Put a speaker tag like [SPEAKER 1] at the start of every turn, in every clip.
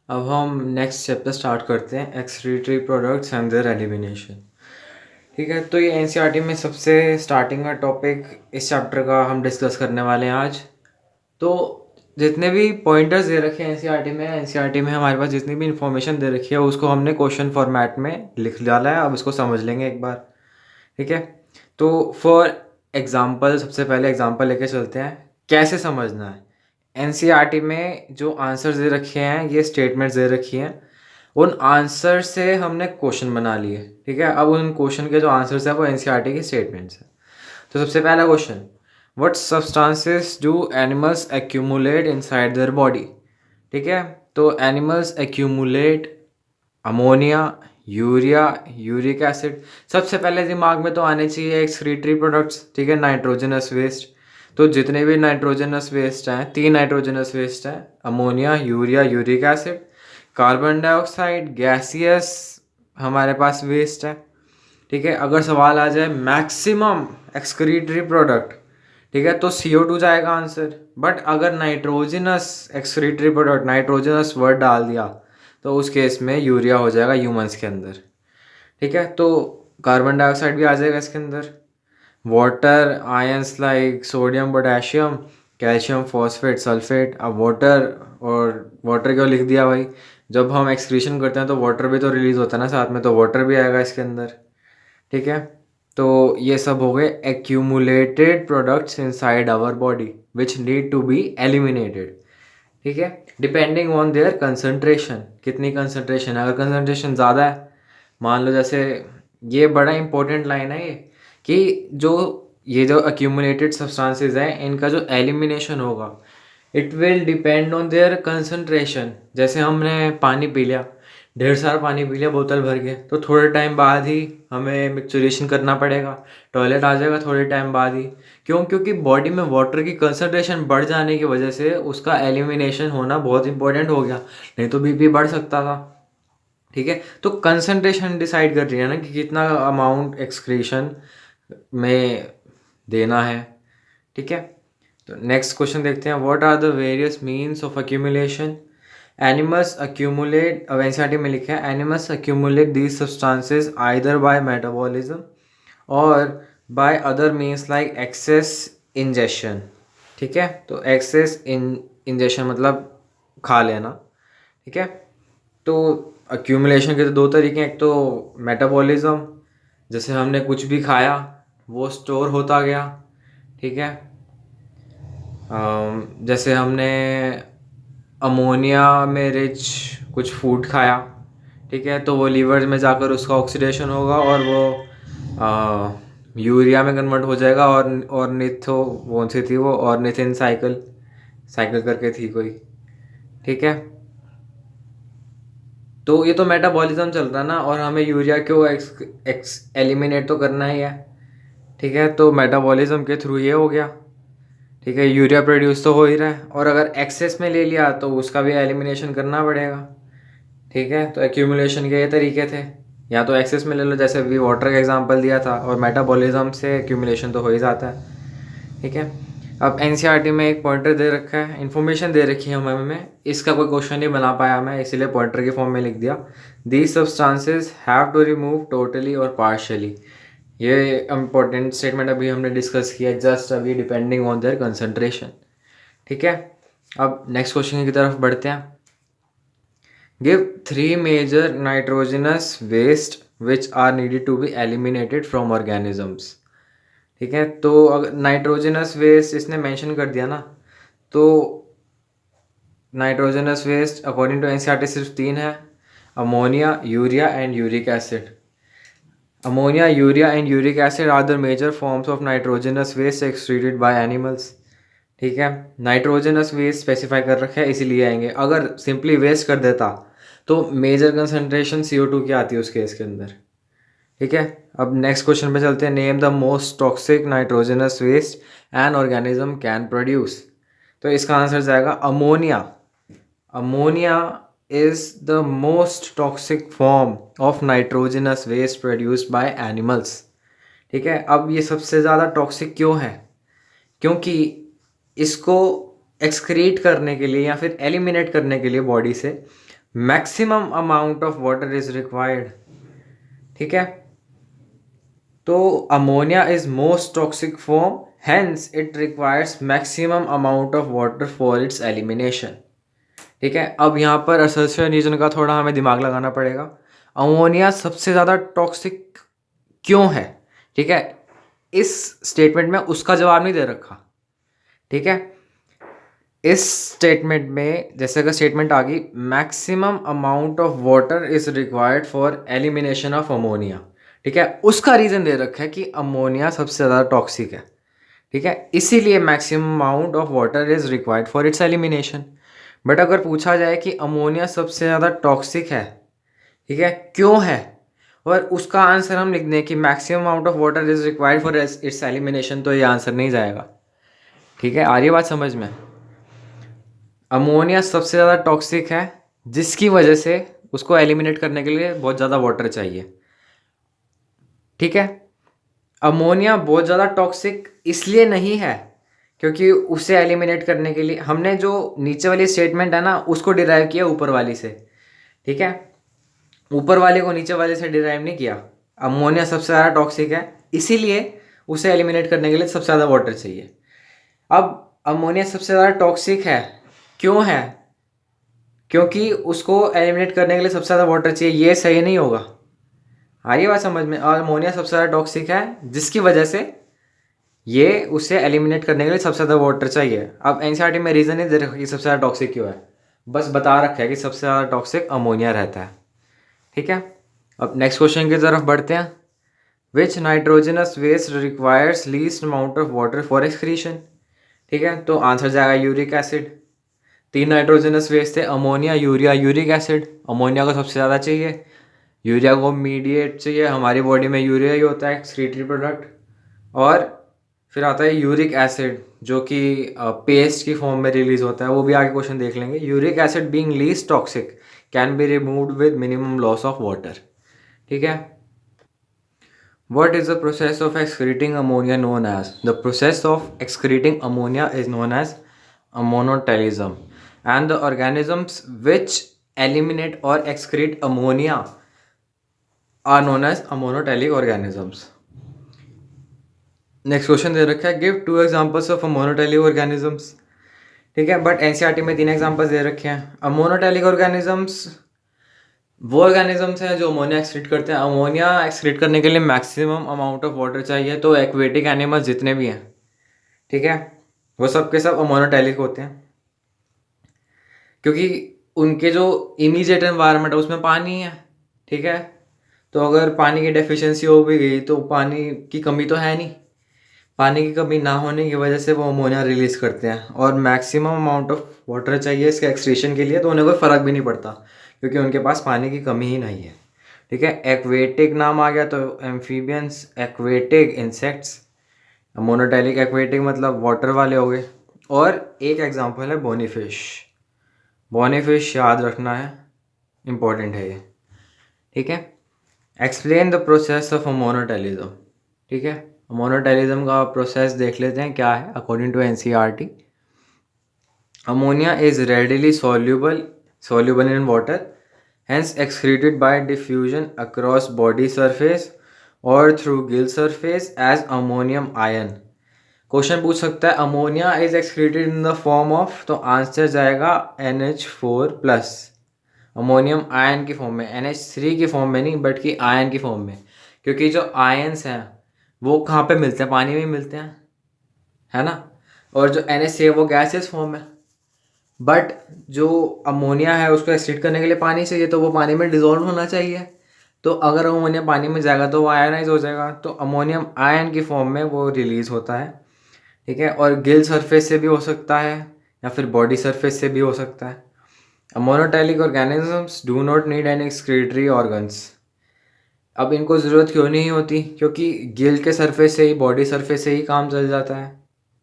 [SPEAKER 1] अब हम next chapter start करते हैं, excretory products and there elimination. ठीक है, तो ये एनसीईआरटी में सबसे स्टार्टिंग का टॉपिक इस चैप्टर का हम डिस्कस करने वाले हैं आज। तो जितने भी पॉइंटर्स दे रखे हैं एनसीईआरटी में हमारे पास जितनी भी इंफॉर्मेशन दे रखी है उसको हमने क्वेश्चन फॉर्मेट में लिख डाला है। अब इसको समझ लेंगे एक बार। ठीक है, तो फॉर एग्जांपल सबसे पहले एग्जांपल लेके चलते हैं कैसे समझना है। एनसीईआरटी में जो आंसर्स दे रखे हैं, ये स्टेटमेंट्स दे रखी हैं, उन आंसर से हमने क्वेश्चन बना लिए। ठीक है, अब उन क्वेश्चन के जो आंसर्स हैं वो एनसीईआरटी के स्टेटमेंट्स हैं। तो सबसे पहला question, what substances do animals accumulate inside their body. ठीक है, तो animals accumulate ammonia, urea, uric acid. सबसे पहले दिमाग में तो आने चाहिए एक्सक्रीटरी प्रोडक्ट्स। ठीक है, नाइट्रोजनस वेस्ट। तो जितने भी नाइट्रोजनस वेस्ट हैं, 3 नाइट्रोजनस वेस्ट हैं, ammonia, urea, uric acid. Carbon dioxide gaseous हमारे पास वेस्ट है। ठीक है, अगर सवाल आ जाए मैक्सिमम एक्सक्रीटरी प्रोडक्ट, ठीक है, तो CO2 जाएगा आंसर। बट अगर nitrogenous excretory product, nitrogenous word डाल दिया, तो उस केस में यूरिया हो जाएगा ह्यूमंस के अंदर। ठीक है, तो कार्बन डाइऑक्साइड भी आ जाएगा इसके अंदर। Water ions like sodium, potassium, calcium, phosphate, sulphate. अब वाटर, और वाटर क्यों लिख दिया भाई, जब हम एक्सक्रीशन करते हैं तो वाटर भी तो रिलीज होता है ना साथ में, तो वाटर भी आएगा इसके अंदर। ठीक है, तो ये सब हो गए accumulated products inside our body which need to be eliminated. ठीक है, डिपेंडिंग ऑन देयर कंसंट्रेशन। कितनी कंसंट्रेशन है, अगर कंसंट्रेशन ज़्यादा है, मान लो जैसे, ये बड़ा इंपॉर्टेंट लाइन है ये, कि जो ये जो अक्यूमुलेटेड सब्सटेंसेस हैं इनका जो एलिमिनेशन होगा, it will depend on their concentration. जैसे हमने पानी पी लिया, ढेर सारा पानी पी लिया बोतल भर के, तो थोड़े टाइम बाद ही हमें मिक्सचरेशन करना पड़ेगा, टॉयलेट आ जाएगा थोड़े टाइम बाद ही। क्यों? क्योंकि बॉडी में वाटर की कंसंट्रेशन बढ़ जाने की वजह से उसका एलिमिनेशन होना बहुत इंपॉर्टेंट हो गया, नहीं तो बीपी बढ़ सकता था। ठीक है, तो कंसंट्रेशन डिसाइड कर रही है ना कि कितना अमाउंट एक्सक्रीशन में देना है। ठीक है, तो नेक्स्ट क्वेश्चन देखते हैं, what are the various means of accumulation. Animals accumulate, अब एनसीईआरटी में लिखा है, animals accumulate these substances either by metabolism or by other means like excess ingestion. ठीक है, तो एक्सेस इंजेशन मतलब खा लेना। ठीक है, तो अक्यूमुलेशन के तो 2 तरीके हैं, एक तो मेटाबॉलिज्म, जैसे हमने कुछ भी खाया वो स्टोर होता गया। ठीक है, जैसे हमने अमोनिया में रिच कुछ फूड खाया, ठीक है, तो वो लीवर में जाकर उसका ऑक्सीडेशन होगा और वो यूरिया में कन्वर्ट हो जाएगा। और निथो, कौन सी थी वो, और निथिन साइकिल, साइकिल करके थी कोई। ठीक है, तो ये तो मेटाबॉलिज्म चल रहा है ना, और हमें यूरिया को एक्स एक्स एलिमिनेट तो करना ही है। ठीक है, तो मेटाबॉलिज्म के थ्रू ये हो गया। ठीक है, यूरिया प्रोड्यूस तो हो ही रहा है, और अगर एक्सेस में ले लिया तो उसका भी एलिमिनेशन करना पड़ेगा। ठीक है, तो एक्यूमुलेशन के ये तरीके थे, या तो एक्सेस में ले लो जैसे अभी वाटर का एग्जांपल दिया था, और मेटाबॉलिज्म से एक्यूमुलेशन तो हो ही जाता है। ठीक है, अब एनसीईआरटी में एक पॉइंटर दे रखा है, इन्फॉर्मेशन दे रखी है हमें, इसका कोई क्वेश्चन नहीं बना पाया मैं, इसीलिए पॉइंटर के फॉर्म में लिख दिया, these substances have to remove totally और पार्शियली। ये इम्पोर्टेंट स्टेटमेंट अभी हमने डिस्कस किया जस्ट अभी, डिपेंडिंग ऑन देयर कंसंट्रेशन। ठीक है, अब नेक्स्ट क्वेश्चन की तरफ बढ़ते हैं। Give 3 major nitrogenous waste which are needed to be eliminated from organisms. ठीक है, तो अगर नाइट्रोजनस वेस्ट इसने मेंशन कर दिया ना, तो nitrogenous waste according to NCERT सिर्फ 3 है, ammonia, urea and uric acid. Ammonia, urea and uric acid are the major forms of nitrogenous waste excreted by animals. ठीक है, नाइट्रोजनस वेस्ट स्पेसिफाई कर रखा है इसीलिए आएंगे, अगर सिंपली वेस्ट कर देता तो मेजर कंसंट्रेशन CO2 की आती है उस केस के अंदर। ठीक है, अब नेक्स्ट क्वेश्चन पे चलते हैं, name the most toxic nitrogenous waste an organism can produce. तो इसका आंसर जाएगा ammonia. Ammonia is the most toxic form of nitrogenous waste produced by animals। ठीक है, अब ये सबसे ज़्यादा टॉक्सिक क्यों है? क्योंकि इसको एक्सक्रीट करने के लिए या फिर एलिमिनेट करने के लिए बॉडी से maximum amount of water is required. ठीक है, तो ammonia is most toxic form, hence it requires maximum amount of water for its elimination. ठीक है, अब यहाँ पर असर्शन रीजन का थोड़ा हमें दिमाग लगाना पड़ेगा। अमोनिया सबसे ज़्यादा टॉक्सिक क्यों है? ठीक है, इस स्टेटमेंट में उसका जवाब नहीं दे रखा। ठीक है, इस स्टेटमेंट में जैसे अगर स्टेटमेंट आ गई maximum amount of water is required for elimination of ammonia, ठीक है, उसका रीज़न दे रखा है कि अमोनिया सबसे ज़्यादा टॉक्सिक है। ठीक है, इसीलिए maximum amount of water is required for its elimination. But अगर पूछा जाए कि अमोनिया सबसे ज़्यादा टॉक्सिक है, ठीक है, क्यों है, और उसका आंसर हम लिख दें कि maximum amount of water is required for its elimination, तो ये आंसर नहीं जाएगा। ठीक है, आ रही है बात समझ में? अमोनिया सबसे ज़्यादा टॉक्सिक है जिसकी वजह से उसको एलिमिनेट करने के लिए बहुत ज़्यादा वाटर चाहिए। ठीक है, अमोनिया बहुत ज़्यादा टॉक्सिक इसलिए नहीं है क्योंकि उसे एलिमिनेट करने के लिए हमने जो नीचे वाली स्टेटमेंट है ना उसको डिराइव किया ऊपर वाली से। ठीक है, ऊपर वाले को नीचे वाले से डिराइव नहीं किया। अमोनिया सबसे ज़्यादा टॉक्सिक है इसीलिए उसे एलिमिनेट करने के लिए सबसे ज़्यादा वाटर चाहिए। अब अमोनिया सबसे ज़्यादा टॉक्सिक है क्यों है? क्योंकि उसको एलिमिनेट करने के लिए सबसे ज़्यादा वाटर चाहिए, ये सही नहीं होगा। आइए बात समझ में। और अमोनिया सबसे ज़्यादा टॉक्सिक है जिसकी वजह से ये उसे एलिमिनेट करने के लिए सबसे ज़्यादा वाटर चाहिए। अब एनसीईआरटी में रीज़न नहीं दे रखा कि सबसे ज़्यादा टॉक्सिक क्यों है, बस बता रखा है कि सबसे ज़्यादा टॉक्सिक अमोनिया रहता है। ठीक है, अब नेक्स्ट क्वेश्चन की तरफ बढ़ते हैं। Which nitrogenous waste requires least amount of water for excretion? ठीक है, तो आंसर जाएगा यूरिक एसिड। 3 नाइट्रोजनस वेस्ट थे, ammonia, urea, uric acid. Ammonia को सबसे ज़्यादा चाहिए, यूरिया को मीडिएट चाहिए। हमारी बॉडी में यूरिया ही होता है एक्सक्रीटरी प्रोडक्ट। और फिर आता है यूरिक एसिड जो कि पेस्ट की फॉर्म में रिलीज होता है, वो भी आगे क्वेश्चन देख लेंगे। Uric acid being least toxic can be removed with minimum loss of water. ठीक है, what is the process of excreting ammonia known as? The process of excreting ammonia is known as ammonotalism, and the organisms which eliminate or excrete ammonia are known as ammonotelic organisms. Next question दे रखा है, give 2 examples of ammonotelic organisms. ठीक है, but NCERT में 3 examples दे रखे हैं। Ammonotelic organisms वो organisms हैं जो अमोनिया एक्सक्रीट करते हैं। अमोनिया एक्सक्रीट करने के लिए मैक्सिमम अमाउंट ऑफ वाटर चाहिए, तो एक्वेटिक एनिमल्स जितने भी हैं, ठीक है, वो सब के सब अमोनोटेलिक होते हैं क्योंकि उनके जो इमीडिएट एनवायरनमेंट है उसमें पानी है। ठीक है, तो अगर पानी की डेफिशिएंसी हो भी गई तो पानी की कमी तो है नहीं, पानी की कमी ना होने की वजह से वो अमोनिया रिलीज़ करते हैं। और मैक्सिमम अमाउंट ऑफ वाटर चाहिए इसके एक्सक्रीशन के लिए, तो उन्हें कोई फ़र्क भी नहीं पड़ता क्योंकि उनके पास पानी की कमी ही नहीं है। ठीक है, एक्वेटिक नाम आ गया तो एम्फीबियंस, एक्वेटिक इंसेक्ट्स, मोनोटेलिक एक्वेटिक मतलब वाटर वाले हो गए। और एक एग्जांपल है बोनीफिश। बोनीफिश याद रखना है, इम्पोर्टेंट है ये। ठीक है, explain the process of ammonotelism. ठीक है, अमोनोटेलिज्म का प्रोसेस देख लेते हैं क्या है according to NCERT. Ammonia is readily soluble in water, hence excreted by diffusion across body surface or through gill surface as ammonium ion। Question पूछ सकता है ammonia is excreted in the form of, तो answer जाएगा NH4+, ammonium ion की form में, NH3 की form में नहीं बल्कि आयन की फॉर्म में। क्योंकि जो आयन्स हैं वो कहाँ पे मिलते हैं? पानी में मिलते हैं, है ना। और जो NH है वो गैसेस फॉर्म है, बट जो अमोनिया है उसको एक्सक्रीट करने के लिए पानी चाहिए, तो वो पानी में डिजोल्व होना चाहिए। तो अगर अमोनिया पानी में जाएगा तो वो आयनाइज हो जाएगा, तो अमोनियम आयन की फॉर्म में वो रिलीज़ होता है। ठीक है, और गिल सरफेस से भी हो सकता है या फिर बॉडी सरफेस से भी हो सकता है। Ammonotelic organisms do not need any excretory organs. अब इनको ज़रूरत क्यों नहीं होती? क्योंकि गिल के सरफेस से ही, बॉडी सरफेस से ही काम चल जाता है,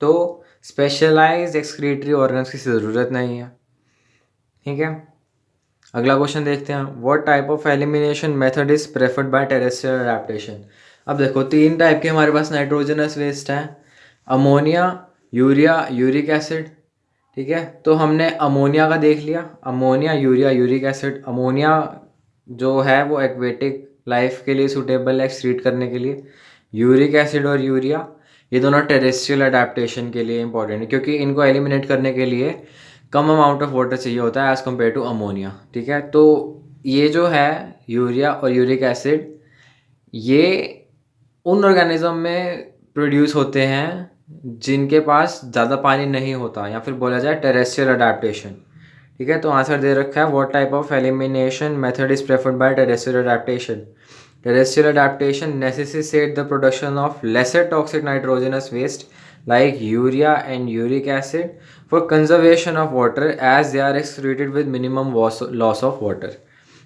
[SPEAKER 1] तो स्पेशलाइज्ड एक्सक्रीटरी ऑर्गन्स की ज़रूरत नहीं है। ठीक है, अगला क्वेश्चन देखते हैं। What type of elimination method is preferred bye terrestrial adaptation? अब देखो 3 टाइप के हमारे पास नाइट्रोजनस वेस्ट हैं, अमोनिया, यूरिया, यूरिक एसिड। ठीक है, तो हमने अमोनिया का देख लिया, ammonia, urea, uric acid. Ammonia जो है वो एक्वेटिक लाइफ के लिए सूटेबल है, एक्सक्रीट करने के लिए। यूरिक एसिड और यूरिया ये दोनों टेरेस्ट्रियल अडेप्टेशन के लिए इंपॉर्टेंट है, क्योंकि इनको एलिमिनेट करने के लिए कम अमाउंट ऑफ वाटर चाहिए होता है एज़ कम्पेयर टू अमोनिया। ठीक है, तो ये जो है यूरिया और यूरिक एसिड, ये उन ऑर्गेनिज्म में प्रोड्यूस होते हैं जिनके पास ज़्यादा पानी नहीं होता, या फिर बोला जाए टेरेस्ट्रियल अडेप्टेशन। ठीक है, तो आंसर दे रखा है, what type of elimination method is preferred bye terrestrial adaptation. Terrestrial adaptation necessitates the production of lesser toxic nitrogenous waste like urea and uric acid for conservation of water as they are excreted with minimum loss of water.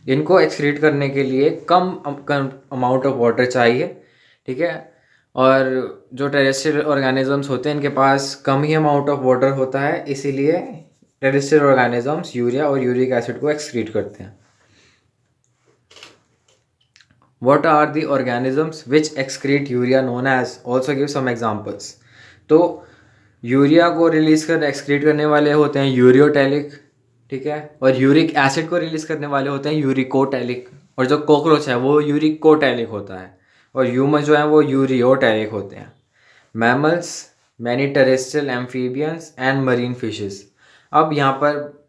[SPEAKER 1] इनको excrete करने के लिए कम amount of water चाहिए। ठीक है, और जो terrestrial organisms होते हैं इनके पास कम ही अमाउंट ऑफ वाटर होता है, इसीलिए टेरेस्ट्रियल ऑर्गेनिजम्स यूरिया और यूरिक एसिड को एक्सक्रीट करते हैं। What are the organisms which excrete urea known as? Also give some examples. तो यूरिया को रिलीज कर एक्सक्रीट करने वाले होते हैं यूरियोटैलिक। ठीक है, और यूरिक एसिड को रिलीज करने वाले होते हैं यूरिकोटैलिक। और जो कॉकरोच है वो यूरिकोटैलिक होता है, और ह्यूमन जो है वो यूरियोटैलिक होते हैं। Mammals, many terrestrial, amphibians and marine fishes. अब यहाँ पर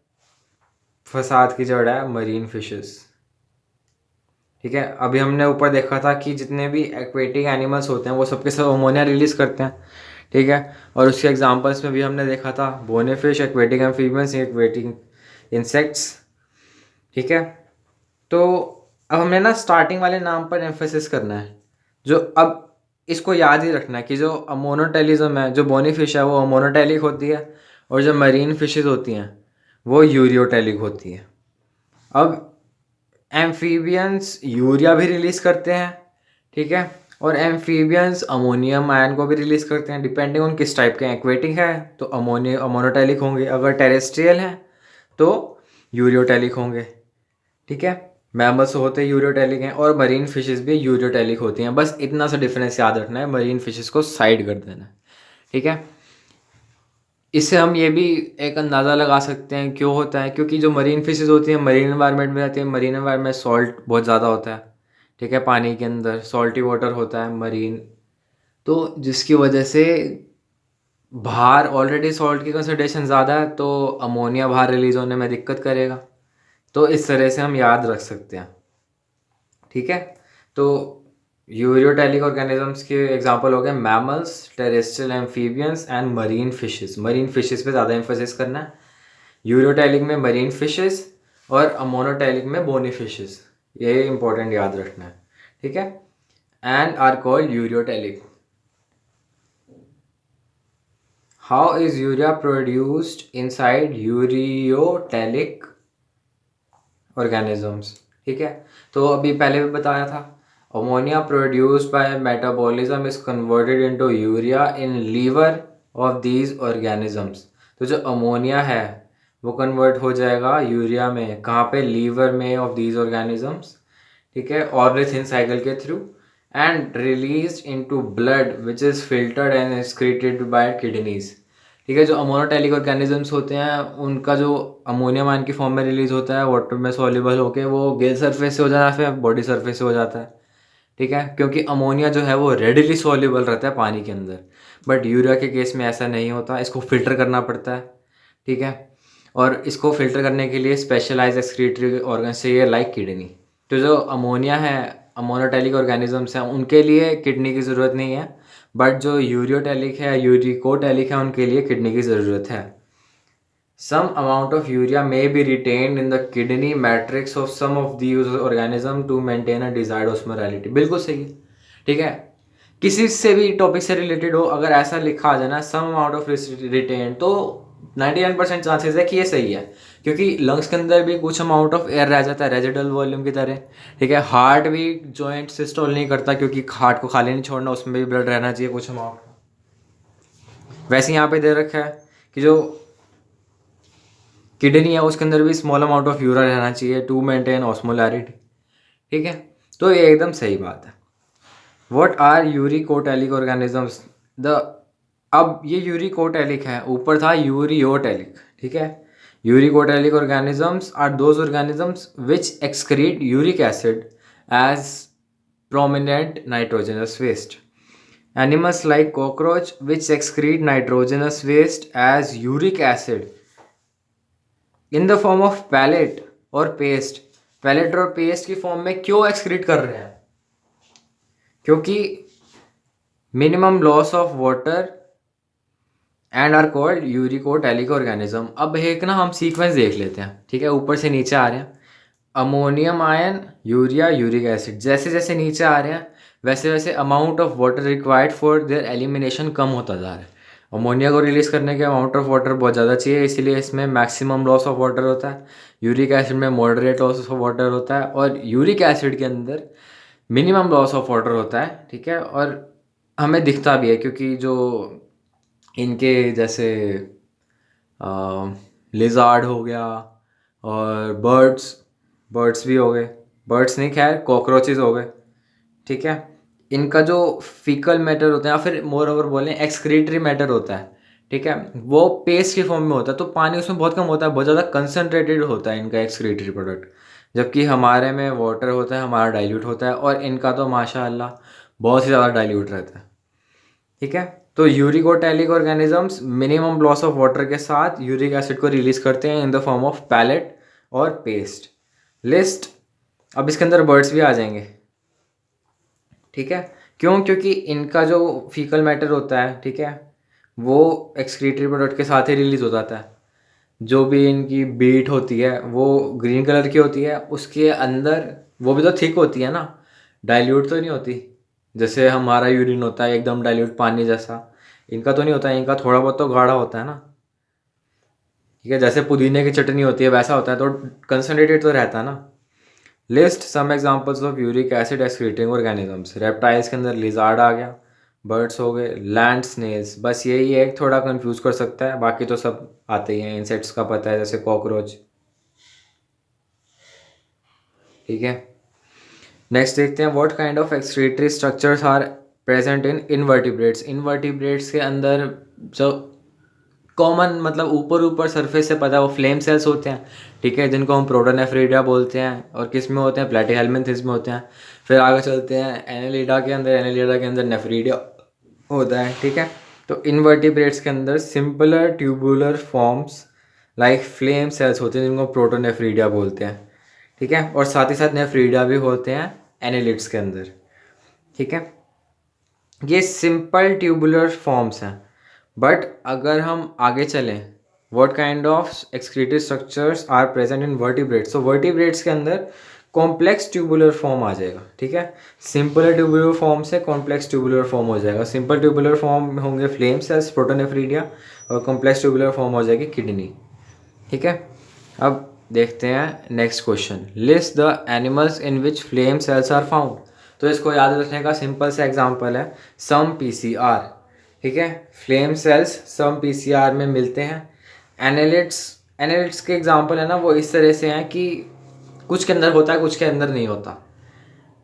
[SPEAKER 1] फसाद की जड़ है मरीन फिशेस। ठीक है, अभी हमने ऊपर देखा था कि जितने भी एक्वेटिक एनिमल्स होते हैं वो सबके सब अमोनिया रिलीज करते हैं। ठीक है, और उसके एग्जांपल्स में भी हमने देखा था बोनेफिश, एक्वेटिक एम्फीबियंस, एक्वेटिक इंसेक्ट्स। ठीक है, तो अब हमने ना स्टार्टिंग वाले नाम पर एम्फेसिस करना है। जो अब इसको याद ही रखना है कि जो अमोनोटेलिज्म है, जो बोनीफिश है वो अमोनोटेलिक होती है, और जो मरीन फिशेज होती हैं वो यूरियोटेलिक होती है। अब एम्फीबियंस यूरिया भी रिलीज़ करते हैं। ठीक है, और एम्फीबियंस अमोनियम आयन को भी रिलीज़ करते हैं, डिपेंडिंग ऑन किस टाइप के। एक्वेटिक है तो अमोनोटेलिक होंगे, अगर टेरेस्ट्रियल हैं तो यूरियोटेलिक होंगे। ठीक है, मैमल्स होते यूरियोटेलिक हैं, और मरीन फिशेस भी यूरियोटेलिक होती हैं। बस इतना सा डिफरेंस याद रखना है, मरीन फिशेस को साइड कर देना है। ठीक है, इससे हम ये भी एक अंदाज़ा लगा सकते हैं क्यों होता है, क्योंकि जो मरीन फिशेस होती हैं मरीन एनवायरनमेंट में रहती है। मरीन एनवायरनमेंट में सॉल्ट बहुत ज़्यादा होता है। ठीक है, पानी के अंदर सॉल्टी वाटर होता है मरीन, तो जिसकी वजह से बाहर ऑलरेडी सॉल्ट की कंसनट्रेशन ज़्यादा है, तो अमोनिया बाहर रिलीज होने में दिक्कत करेगा। तो इस तरह से हम याद रख सकते हैं। ठीक है, तो यूरियोटेलिक ऑर्गेनिजम्स के एग्जांपल हो गए mammals, terrestrial, amphibians and marine fishes. Marine fishes पे ज़्यादा एम्फोसिस करना है। यूरियोटेलिक में मरीन फिशेस और अमोनोटेलिक में बोनी फिशेस, ये इंपॉर्टेंट याद रखना है। ठीक है, and are called ureotelic. How is urea produced inside ureotelic organisms? ठीक है, तो अभी पहले भी बताया था, ammonia produced by metabolism is converted into urea in liver of these organisms. तो जो अमोनिया है वो कन्वर्ट हो जाएगा यूरिया में, कहाँ पे? लीवर में ऑफ दीज ऑर्गेनिजम्स। ठीक है, ऑर्निथिन साइकिल के through, and release into blood which is filtered and excreted by kidneys. ठीक है, जो अमोनोटेलिक ऑर्गेनिजम्स होते हैं उनका जो अमोनियम आयन की फॉर्म में रिलीज होता है वाटर में सॉल्युबल होके, वो गिल सरफेस से हो जाता है, फिर बॉडी सरफेस से हो जाता है। ठीक है, क्योंकि अमोनिया जो है वो रेडिली सॉल्युबल रहता है पानी के अंदर, बट यूरिया के केस में ऐसा नहीं होता, इसको फिल्टर करना पड़ता है। ठीक है, और इसको फिल्टर करने के लिए स्पेशलाइज एक्सक्रीटरी ऑर्गन चाहिए लाइक किडनी। तो जो अमोनिया है, अमोनोटेलिक ऑर्गेनिजम्स हैं, उनके लिए किडनी की ज़रूरत नहीं है, बट जो यूरियोटेलिक है, यूरिकोटेलिक है, उनके लिए किडनी की ज़रूरत है। Some amount of urea may be retained in the kidney matrix of some of these organism to maintain a desired osmolarity. बिल्कुल सही है। ठीक है, किसी से भी टॉपिक से रिलेटेड हो, अगर ऐसा लिखा आ जाए ना सम अमाउंट ऑफ रिटेन, तो 99% चांसेस है कि ये सही है, क्योंकि लंग्स के अंदर भी कुछ अमाउंट ऑफ एयर रह जाता है रेजिडुअल वॉल्यूम की तरह। ठीक है, हार्ट भी जॉइंट सिस्टोल नहीं करता, क्योंकि हार्ट को खाली नहीं छोड़ना, उसमें भी ब्लड रहना चाहिए कुछ अमाउंट। वैसे यहाँ पे दे रखा है कि जो किडनी है उसके अंदर भी स्मॉल अमाउंट ऑफ यूरिया रहना चाहिए टू मेंटेन ऑस्मोलैरिटी। ठीक है, तो ये एकदम सही बात है। What are uricotelic organisms? The अब ये यूरिकोटेलिक है, ऊपर था यूरियोटेलिक। ठीक है। Uricotelic organisms are those organisms which excrete uric acid as prominent nitrogenous waste. Animals like cockroach which excrete nitrogenous waste as uric acid in the form of pellet और paste. pellet और paste की form में क्यों excrete कर रहे हैं? क्योंकि minimum loss of water and are called uricotelic organism. अब एक ना हम सीक्वेंस देख लेते हैं, ठीक है, ऊपर से नीचे आ रहे हैं। Ammonium ion, urea, uric acid, जैसे जैसे नीचे आ रहे हैं वैसे वैसे amount of water required for their elimination कम होता जा रहा है। अमोनिया को रिलीज करने के अमाउंट ऑफ वाटर बहुत ज़्यादा चाहिए, इसीलिए इसमें मैक्सिमम लॉस ऑफ वाटर होता है। यूरिक एसिड में मॉडरेट लॉस ऑफ वाटर होता है और यूरिक एसिड के अंदर मिनिमम लॉस ऑफ वाटर होता है, ठीक है। और हमें दिखता भी है क्योंकि जो इनके जैसे लिजार्ड हो गया और बर्ड्स भी हो गए, बर्ड्स नहीं खैर कॉकरोचेस हो गए, ठीक है। इनका जो फीकल मैटर होता है या फिर मोर ओवर बोलें एक्सक्रीटरी मैटर होता है, ठीक है, वो पेस्ट की फॉर्म में होता है, तो पानी उसमें बहुत कम होता है, बहुत ज़्यादा कंसनट्रेटेड होता है इनका एक्सक्रीटरी प्रोडक्ट। जबकि हमारे में वाटर होता है, हमारा डाइल्यूट होता है, और इनका तो माशाअल्लाह बहुत ही ज़्यादा डाइल्यूट रहता है, ठीक है। तो uricotelic organisms minimum loss of water के साथ यूरिक एसिड को रिलीज करते हैं in the form of pellet और पेस्ट। लिस्ट, अब इसके अंदर बर्ड्स भी आ जाएंगे, ठीक है। क्यों? क्योंकि इनका जो फीकल मैटर होता है, ठीक है, वो एक्सक्रीटरी प्रोडक्ट के साथ ही रिलीज हो जाता है। जो भी इनकी बीट होती है वो ग्रीन कलर की होती है, उसके अंदर वो भी तो थिक होती है ना, डाइल्यूट तो नहीं होती। जैसे हमारा यूरिन होता है एकदम डाइल्यूट पानी जैसा, इनका तो नहीं होता है, इनका थोड़ा बहुत तो गाढ़ा होता है ना, ठीक है। जैसे पुदीने की चटनी होती है वैसा होता है, तो कंसनट्रेटेड तो रहता है ना। List some examples of uric acid excreting organisms. Reptiles के अंदर लिजार्ड आ गया, बर्ड्स हो गए, लैंड स्नेल्स, बस यही एक थोड़ा कंफ्यूज कर सकता है, बाकी तो सब आते ही हैं। इंसेक्ट्स का पता है, जैसे कॉकरोच, ठीक है। नेक्स्ट देखते हैं what kind of excretory structures are present in invertebrates. Invertebrates के अंदर जो कॉमन मतलब ऊपर ऊपर सरफेस से पता है वो फ्लेम सेल्स होते हैं, ठीक है, जिनको हम प्रोटोनेफ्रीडिया बोलते हैं, और किस में होते हैं, प्लेटीहेल्मिन्थेस में होते हैं। फिर आगे चलते हैं एनेलिडा के अंदर, एनेलिडा के अंदर नेफ्रीडिया होता है, ठीक है। तो इनवर्टिब्रेट्स के अंदर simpler tubular forms like flame cells होते हैं जिनको प्रोटोनेफ्रीडिया बोलते हैं, ठीक है, और साथ ही साथ नेफ्रीडिया भी होते हैं एनेलिड्स के अंदर, ठीक है। ये सिंपल ट्यूबुलर फॉर्म्स हैं। बट अगर हम आगे चलें, what kind of excretory structures are present in vertebrates, तो वर्टिब्रेट्स के अंदर कॉम्प्लेक्स ट्यूबुलर फॉर्म आ जाएगा, ठीक है। सिंपल ट्यूबुलर फॉर्म से कॉम्प्लेक्स ट्यूबुलर फॉर्म हो जाएगा। सिंपल ट्यूबुलर फॉर्म होंगे फ्लेम सेल्स, प्रोटोनेफ्रीडिया, और कॉम्प्लेक्स ट्यूबुलर फॉर्म हो जाएगी किडनी, ठीक है। अब देखते हैं next question, list the animals in which flame sales are found. तो इसको याद रखने का सिंपल सा एग्जांपल है सम पीसीआर, ठीक है। फ्लेम सेल्स सम पीसीआर में मिलते हैं। एनालिट्स के एग्जांपल है ना, वो इस तरह से हैं कि कुछ के अंदर होता है, कुछ के अंदर नहीं होता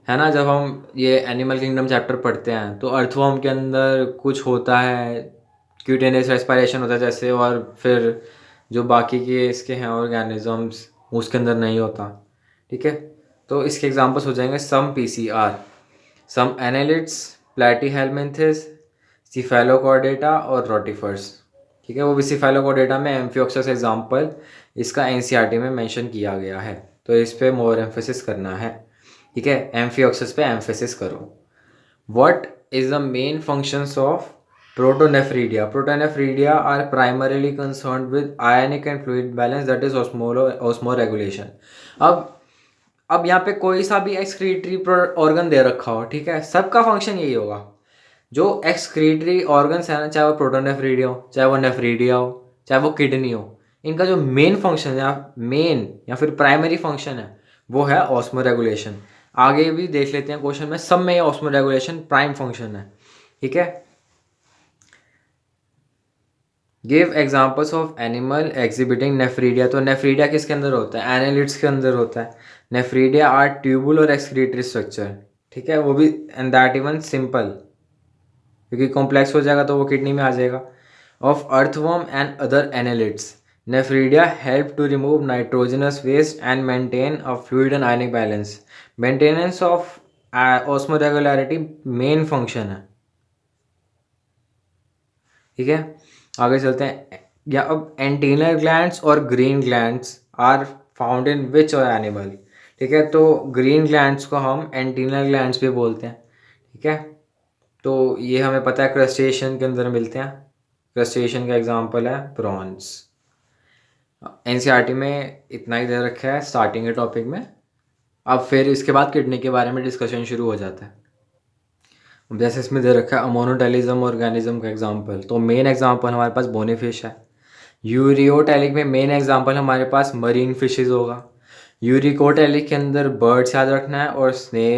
[SPEAKER 1] है ना। जब हम ये एनिमल किंगडम चैप्टर पढ़ते हैं तो अर्थवर्म के अंदर कुछ होता है, क्यूटेनियस रेस्पिरेशन होता है जैसे, और फिर जो बाकी के इसके हैं ऑर्गेनिजम्स उसके अंदर नहीं होता, ठीक है। तो इसके एग्जांपल्स हो जाएंगे सम पीसीआर, सम एनालिट्स, प्लैटीहेल्मिन्थेस, सिफेलोकॉर्डेटा और रोटिफर्स, ठीक है। वो भी सिफेलोकॉर्डेटा में एम्फियोक्सस एग्जांपल इसका एनसीईआरटी में मेंशन किया गया है, तो इस पे मोर एम्फेसिस करना है, ठीक है। एम्फियोक्सस पे एम्फेसिस करो। What is the main functions of protonephridia. Protonephridia are primarily concerned with ionic and fluid balance, that is osmoregulation. अब यहाँ पे कोई सा भी एक्सक्रीटरी ऑर्गन दे रखा हो, ठीक है, सबका फंक्शन यही होगा। जो एक्सक्रीटरी ऑर्गन्स है ना, चाहे वो प्रोटोनेफ्रीडिया हो, चाहे वो नेफ्रीडिया हो, चाहे वो किडनी हो, इनका जो मेन फंक्शन है, मेन या फिर प्राइमरी फंक्शन है, वो है ऑस्मो रेगुलेशन। आगे भी देख लेते हैं क्वेश्चन में, सब में ऑस्मो रेगुलेशन प्राइम फंक्शन है, ठीक है। Give examples of animal exhibiting nephridia. तो नेफ्रीडिया किसके अंदर होता है, एनालिड्स के अंदर होता है। Nephridia are tubular excretory structure, ठीक है, वो भी एंड दैट इवन सिंपल, क्योंकि कॉम्प्लेक्स हो जाएगा तो वो किडनी में आ जाएगा। Of earthworm and other annelids, nephridia help to remove nitrogenous waste and maintain a fluid and ionic balance. Maintenance of osmoregularity main function है। ठीक है, आगे चलते हैं। या अब एंटीनल ग्लैंड्स और green glands are found in which और एनिमल। ठीक है, तो ग्रीन ग्लैंड्स को हम एंटीनल ग्लैंड्स भी बोलते हैं। ठीक है, तो ये हमें पता है क्रस्टेशियन के अंदर मिलते हैं। क्रस्टेशियन का एग्जांपल है प्रॉन्स। एनसीईआरटी में इतना ही दे रखा है स्टार्टिंग के टॉपिक में। अब फिर इसके बाद किडनी के बारे में डिस्कशन शुरू हो जाता है। अब जैसे इसमें दे रखा है अमोनोटेलिज्म ऑर्गेनिज्म का एग्जांपल, तो मेन एग्जांपल हमारे पास बोनीफिश है। यूरियोटेलिक में मेन एग्जांपल हमारे पास मरीन फिशेज होगा। यूरिकोटेलिक के अंदर बर्ड्स याद रखना है और स्नेक